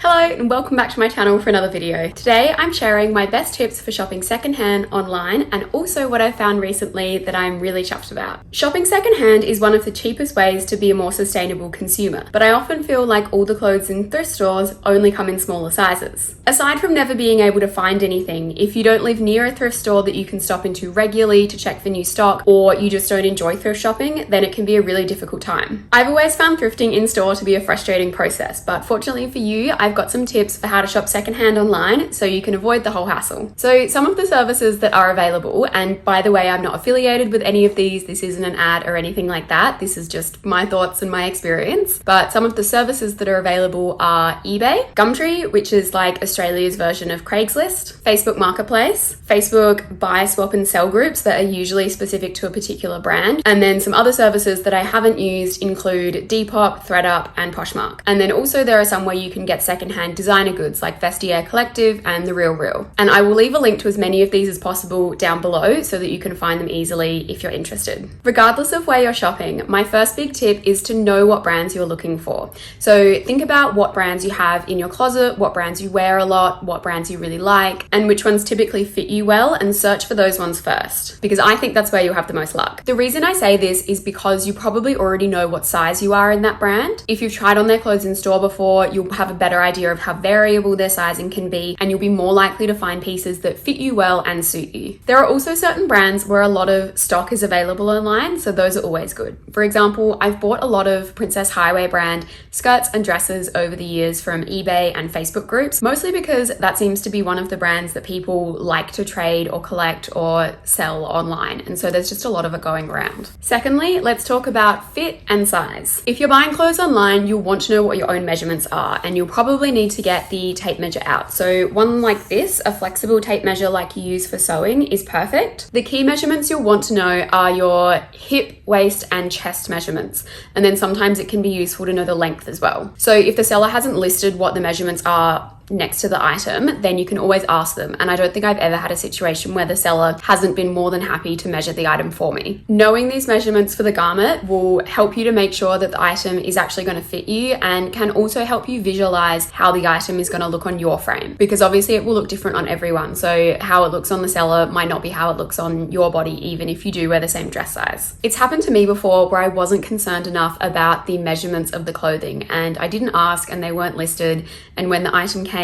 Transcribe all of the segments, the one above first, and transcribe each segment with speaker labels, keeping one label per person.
Speaker 1: Hello and welcome back to my channel for another video. Today I'm sharing my best tips for shopping secondhand online and also what I found recently that I'm really chuffed about. Shopping secondhand is one of the cheapest ways to be a more sustainable consumer, but I often feel like all the clothes in thrift stores only come in smaller sizes. Aside from never being able to find anything, if you don't live near a thrift store that you can stop into regularly to check for new stock, or you just don't enjoy thrift shopping, then it can be a really difficult time. I've always found thrifting in store to be a frustrating process, but fortunately for you, I've got some tips for how to shop secondhand online so you can avoid the whole hassle. So some of the services that are available, and by the way, I'm not affiliated with any of these, this isn't an ad or anything like that, this is just my thoughts and my experience, but some of the services that are available are eBay, Gumtree, which is like Australia's version of Craigslist, Facebook Marketplace, Facebook buy, swap and sell groups that are usually specific to a particular brand, and then some other services that I haven't used include Depop, ThredUp and Poshmark. And then also there are some where you can get secondhand designer goods like Vestiaire Collective and The Real Real. And I will leave a link to as many of these as possible down below so that you can find them easily if you're interested. Regardless of where you're shopping, my first big tip is to know what brands you're looking for. So think about what brands you have in your closet, what brands you wear a lot, what brands you really like, and which ones typically fit you well, and search for those ones first, because I think that's where you'll have the most luck. The reason I say this is because you probably already know what size you are in that brand. If you've tried on their clothes in store before, you'll have a better idea of how variable their sizing can be, and you'll be more likely to find pieces that fit you well and suit you. There are also certain brands where a lot of stock is available online, so those are always good. For example, I've bought a lot of Princess Highway brand skirts and dresses over the years from eBay and Facebook groups, mostly because that seems to be one of the brands that people like to trade or collect or sell online, and so there's just a lot of it going around. Secondly, let's talk about fit and size. If you're buying clothes online, you'll want to know what your own measurements are, and you'll probably need to get the tape measure out. So one like this, a flexible tape measure like you use for sewing, is perfect. The key measurements you'll want to know are your hip, waist and chest measurements, and then sometimes it can be useful to know the length as well. So if the seller hasn't listed what the measurements are next to the item, then you can always ask them, and I don't think I've ever had a situation where the seller hasn't been more than happy to measure the item for me. Knowing these measurements for the garment will help you to make sure that the item is actually going to fit you, and can also help you visualize how the item is going to look on your frame, because obviously it will look different on everyone, so how it looks on the seller might not be how it looks on your body, even if you do wear the same dress size. It's happened to me before where I wasn't concerned enough about the measurements of the clothing, and I didn't ask and they weren't listed, and when the item came,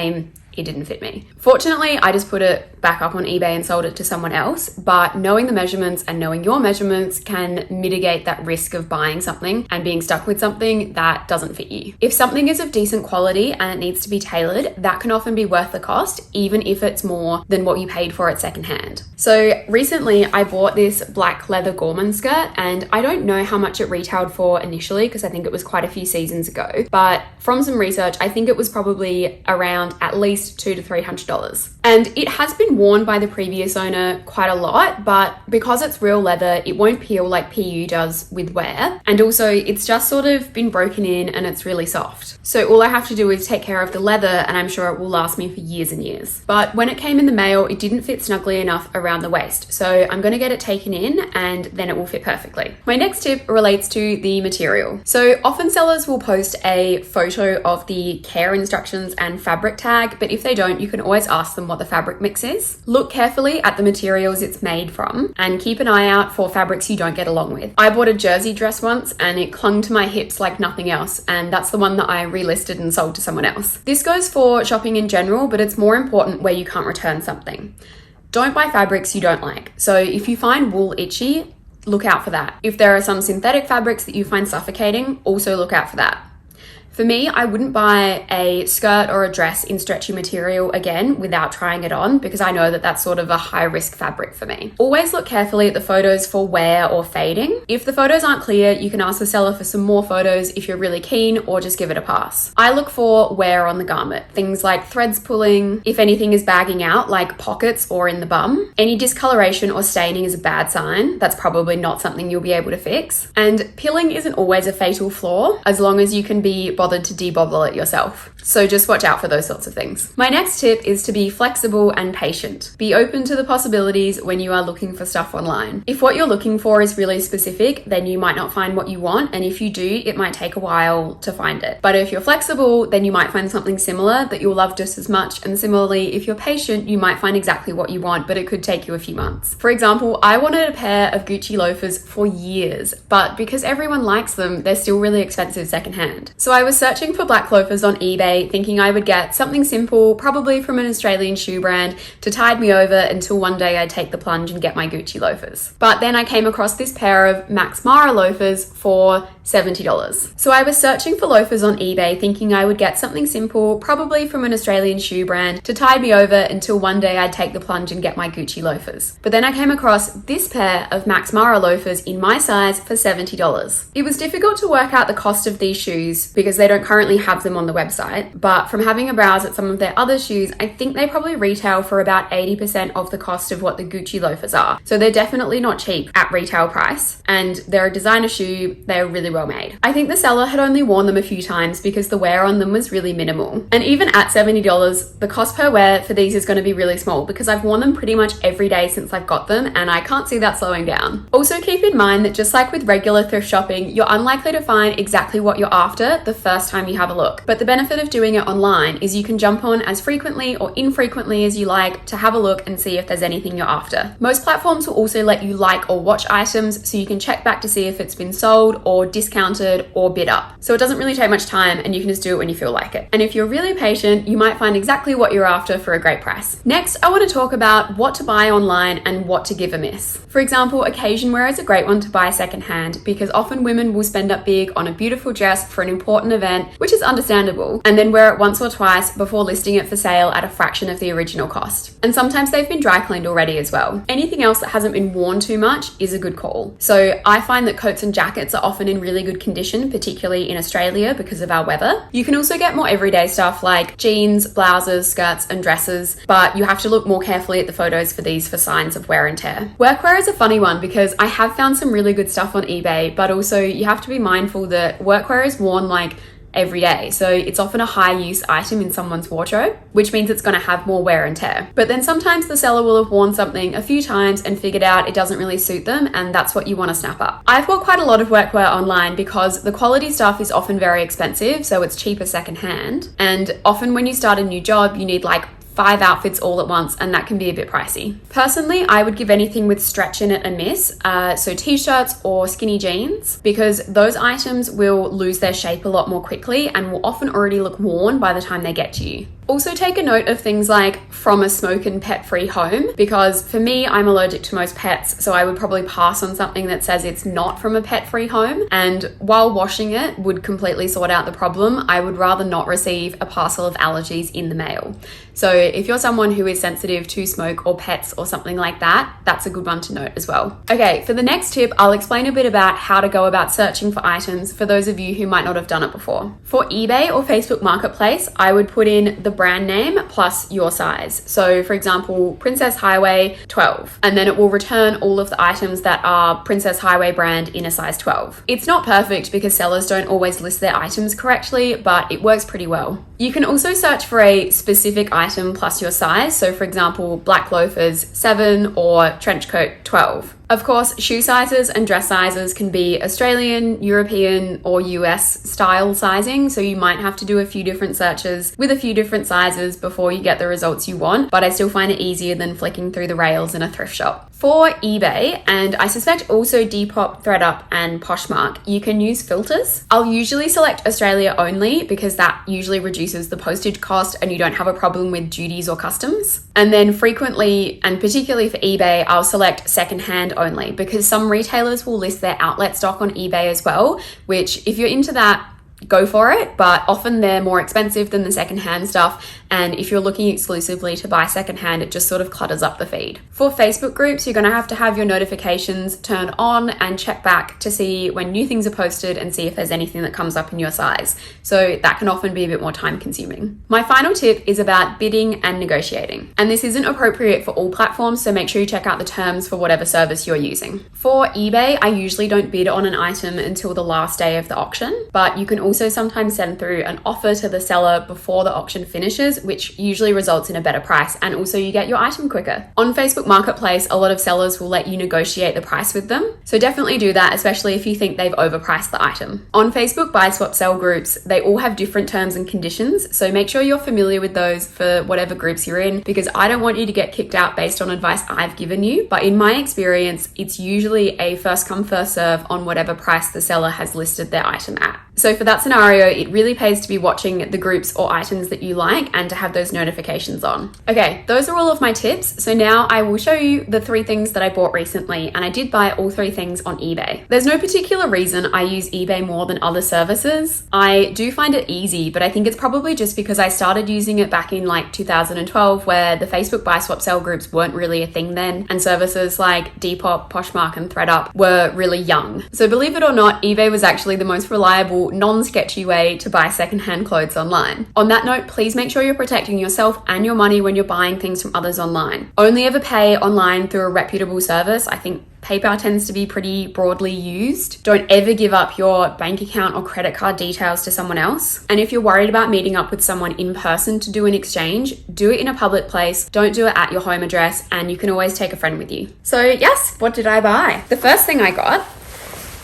Speaker 1: it didn't fit me. Fortunately, I just put it back up on eBay and sold it to someone else, but knowing the measurements and knowing your measurements can mitigate that risk of buying something and being stuck with something that doesn't fit you. If something is of decent quality and it needs to be tailored, that can often be worth the cost, even if it's more than what you paid for it secondhand. So recently I bought this black leather Gorman skirt, and I don't know how much it retailed for initially because I think it was quite a few seasons ago, but from some research, I think it was probably around at least $200 to $300. And it has been worn by the previous owner quite a lot, but because it's real leather, it won't peel like PU does with wear. And also it's just sort of been broken in and it's really soft. So all I have to do is take care of the leather and I'm sure it will last me for years and years. But when it came in the mail, it didn't fit snugly enough around the waist. So I'm going to get it taken in and then it will fit perfectly. My next tip relates to the material. So often sellers will post a photo of the care instructions and fabric tag, but if they don't, you can always ask them what the fabric mix is. Look carefully at the materials it's made from and keep an eye out for fabrics you don't get along with. I bought a jersey dress once and it clung to my hips like nothing else, and that's the one that I relisted and sold to someone else. This goes for shopping in general, but it's more important where you can't return something. Don't buy fabrics you don't like. So if you find wool itchy, look out for that. If there are some synthetic fabrics that you find suffocating, also look out for that. For me, I wouldn't buy a skirt or a dress in stretchy material again without trying it on, because I know that that's sort of a high risk fabric for me. Always look carefully at the photos for wear or fading. If the photos aren't clear, you can ask the seller for some more photos if you're really keen, or just give it a pass. I look for wear on the garment, things like threads pulling, if anything is bagging out like pockets or in the bum. Any discoloration or staining is a bad sign. That's probably not something you'll be able to fix. And pilling isn't always a fatal flaw, as long as you can be bothered to debobble it yourself. So just watch out for those sorts of things. My next tip is to be flexible and patient. Be open to the possibilities when you are looking for stuff online. If what you're looking for is really specific, then you might not find what you want, and if you do, it might take a while to find it. But if you're flexible, then you might find something similar that you'll love just as much, and similarly, if you're patient, you might find exactly what you want, but it could take you a few months. For example, I wanted a pair of Gucci loafers for years, but because everyone likes them, they're still really expensive secondhand. So I was searching for black loafers on eBay, thinking I would get something simple, probably from an Australian shoe brand, to tide me over until one day I'd take the plunge and get my Gucci loafers. But then I came across this pair of Max Mara loafers for $70. So I was searching for loafers on eBay, thinking I would get something simple, probably from an Australian shoe brand, to tide me over until one day I'd take the plunge and get my Gucci loafers. But then I came across this pair of Max Mara loafers in my size for $70. It was difficult to work out the cost of these shoes because they don't currently have them on the website, but from having a browse at some of their other shoes, I think they probably retail for about 80% of the cost of what the Gucci loafers are. So they're definitely not cheap at retail price, and they're a designer shoe. They're really well made. I think the seller had only worn them a few times because the wear on them was really minimal. And even at $70, the cost per wear for these is going to be really small because I've worn them pretty much every day since I've got them, and I can't see that slowing down. Also keep in mind that just like with regular thrift shopping, you're unlikely to find exactly what you're after the first time you have a look. But the benefit of doing it online is you can jump on as frequently or infrequently as you like to have a look and see if there's anything you're after. Most platforms will also let you like or watch items so you can check back to see if it's been sold or discounted or bid up. So it doesn't really take much time and you can just do it when you feel like it. And if you're really patient, you might find exactly what you're after for a great price. Next, I want to talk about what to buy online and what to give a miss. For example, occasion wear is a great one to buy secondhand because often women will spend up big on a beautiful dress for an important event, which is understandable, and then wear it once or twice before listing it for sale at a fraction of the original cost. And sometimes they've been dry cleaned already as well. Anything else that hasn't been worn too much is a good call. So I find that coats and jackets are often in really good condition, particularly in Australia because of our weather. You can also get more everyday stuff like jeans, blouses, skirts, and dresses, but you have to look more carefully at the photos for these for signs of wear and tear. Workwear is a funny one because I have found some really good stuff on eBay, but also you have to be mindful that workwear is worn like every day. So it's often a high use item in someone's wardrobe, which means it's going to have more wear and tear. But then sometimes the seller will have worn something a few times and figured out it doesn't really suit them, and that's what you want to snap up. I've bought quite a lot of workwear online because the quality stuff is often very expensive, so it's cheaper secondhand. And often when you start a new job, you need like 5 outfits all at once, and that can be a bit pricey. Personally, I would give anything with stretch in it a miss, so t-shirts or skinny jeans, because those items will lose their shape a lot more quickly and will often already look worn by the time they get to you. Also take a note of things like from a smoke and pet-free home, because for me, I'm allergic to most pets, so I would probably pass on something that says it's not from a pet-free home, and while washing it would completely sort out the problem, I would rather not receive a parcel of allergies in the mail. So if you're someone who is sensitive to smoke or pets or something like that, that's a good one to note as well. Okay, for the next tip, I'll explain a bit about how to go about searching for items for those of you who might not have done it before. For eBay or Facebook Marketplace, I would put in the brand name plus your size. So for example, Princess Highway 12, and then it will return all of the items that are Princess Highway brand in a size 12. It's not perfect because sellers don't always list their items correctly, but it works pretty well. You can also search for a specific item plus your size. So for example, black loafers 7 or trench coat 12. Of course, shoe sizes and dress sizes can be Australian, European, or US style sizing, so you might have to do a few different searches with a few different sizes before you get the results you want, but I still find it easier than flicking through the rails in a thrift shop. For eBay, and I suspect also Depop, ThreadUp, and Poshmark, you can use filters. I'll usually select Australia only because that usually reduces the postage cost and you don't have a problem with duties or customs. And then frequently, and particularly for eBay, I'll select secondhand only because some retailers will list their outlet stock on eBay as well, which if you're into that, go for it, but often they're more expensive than the secondhand stuff, and if you're looking exclusively to buy secondhand, it just sort of clutters up the feed. For Facebook groups, you're going to have your notifications turned on and check back to see when new things are posted and see if there's anything that comes up in your size. So that can often be a bit more time consuming. My final tip is about bidding and negotiating, and this isn't appropriate for all platforms, so make sure you check out the terms for whatever service you're using. For eBay, I usually don't bid on an item until the last day of the auction, but you can also also sometimes send through an offer to the seller before the auction finishes, which usually results in a better price, and also you get your item quicker. On Facebook Marketplace, a lot of sellers will let you negotiate the price with them, so definitely do that, especially if you think they've overpriced the item. On Facebook buy swap sell groups, they all have different terms and conditions, so make sure you're familiar with those for whatever groups you're in, because I don't want you to get kicked out based on advice I've given you, but in my experience, it's usually a first come first serve on whatever price the seller has listed their item at. So for that scenario, it really pays to be watching the groups or items that you like and to have those notifications on. Okay, those are all of my tips. So now I will show you the 3 things that I bought recently, and I did buy all 3 things on eBay. There's no particular reason I use eBay more than other services. I do find it easy, but I think it's probably just because I started using it back in like 2012, where the Facebook buy swap sell groups weren't really a thing then, and services like Depop, Poshmark, and ThreadUp were really young. So believe it or not, eBay was actually the most reliable, non-sketchy way to buy secondhand clothes online. On that note, please make sure you're protecting yourself and your money when you're buying things from others online. Only ever pay online through a reputable service. I think PayPal tends to be pretty broadly used. Don't ever give up your bank account or credit card details to someone else. And if you're worried about meeting up with someone in person to do an exchange, do it in a public place. Don't do it at your home address, and you can always take a friend with you. So yes, what did I buy? The first thing I got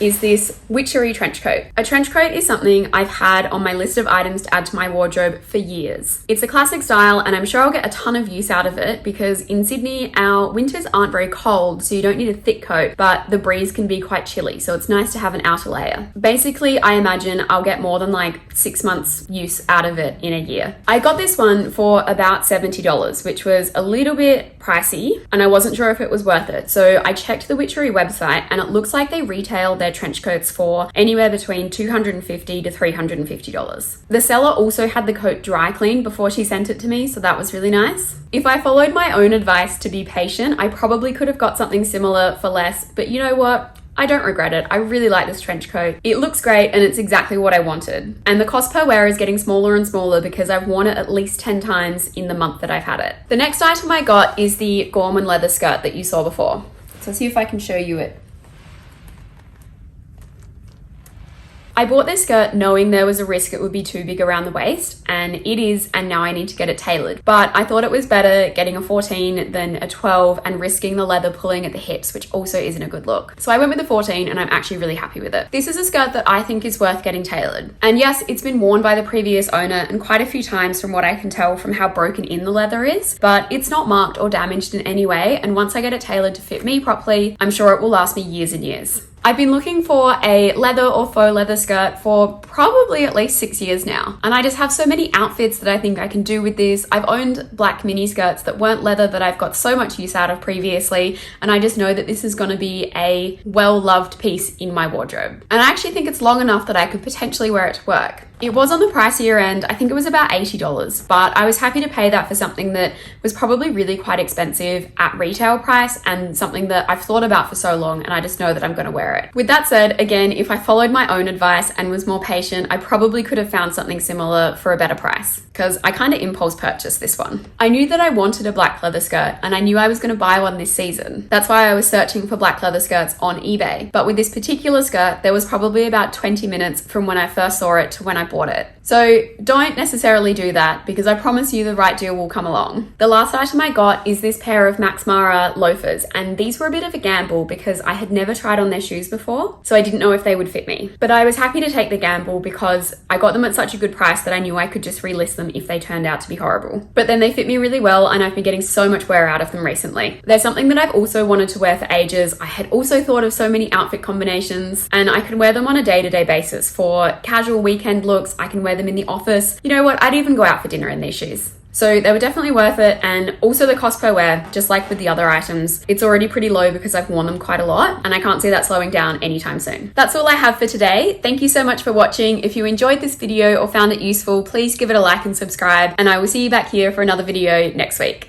Speaker 1: is this witchery trench coat. A trench coat is something I've had on my list of items to add to my wardrobe for years. It's a classic style, and I'm sure I'll get a ton of use out of it because in Sydney, our winters aren't very cold, so you don't need a thick coat, but the breeze can be quite chilly, so it's nice to have an outer layer. Basically, I imagine I'll get more than like 6 months use out of it in a year. I got this one for about $70, which was a little bit pricey, and I wasn't sure if it was worth it. So I checked the Witchery website, and it looks like they retail their trench coats for anywhere between $250 to $350. The seller also had the coat dry cleaned before she sent it to me, so that was really nice. If I followed my own advice to be patient, I probably could have got something similar for less, but you know what? I don't regret it. I really like this trench coat. It looks great and it's exactly what I wanted. And the cost per wear is getting smaller and smaller because I've worn it at least 10 times in the month that I've had it. The next item I got is the Gorman leather skirt that you saw before. So I'll see if I can show you it. I bought this skirt knowing there was a risk it would be too big around the waist, and it is, and now I need to get it tailored. But I thought it was better getting a 14 than a 12 and risking the leather pulling at the hips, which also isn't a good look. So I went with the 14 and I'm actually really happy with it. This is a skirt that I think is worth getting tailored. And yes, it's been worn by the previous owner and quite a few times from what I can tell from how broken in the leather is, but it's not marked or damaged in any way. And once I get it tailored to fit me properly, I'm sure it will last me years and years. I've been looking for a leather or faux leather skirt for probably at least 6 years now. And I just have so many outfits that I think I can do with this. I've owned black mini skirts that weren't leather that I've got so much use out of previously. And I just know that this is going to be a well-loved piece in my wardrobe. And I actually think it's long enough that I could potentially wear it to work. It was on the pricier end. I think it was about $80, but I was happy to pay that for something that was probably really quite expensive at retail price and something that I've thought about for so long, and I just know that I'm going to wear it. With that said, again, if I followed my own advice and was more patient, I probably could have found something similar for a better price, because I kind of impulse purchased this one. I knew that I wanted a black leather skirt, and I knew I was going to buy one this season. That's why I was searching for black leather skirts on eBay. But with this particular skirt, there was probably about 20 minutes from when I first saw it to when I bought it. So don't necessarily do that, because I promise you the right deal will come along. The last item I got is this pair of Max Mara loafers, and these were a bit of a gamble because I had never tried on their shoes before, so I didn't know if they would fit me. But I was happy to take the gamble because I got them at such a good price that I knew I could just relist them if they turned out to be horrible. But then they fit me really well, and I've been getting so much wear out of them recently. They're something that I've also wanted to wear for ages. I had also thought of so many outfit combinations, and I can wear them on a day-to-day basis. For casual weekend looks, I can wear them in the office. You know what? I'd even go out for dinner in these shoes. So they were definitely worth it, and also the cost per wear, just like with the other items, it's already pretty low because I've worn them quite a lot, and I can't see that slowing down anytime soon. That's all I have for today. Thank you so much for watching. If you enjoyed this video or found it useful, please give it a like and subscribe, and I will see you back here for another video next week.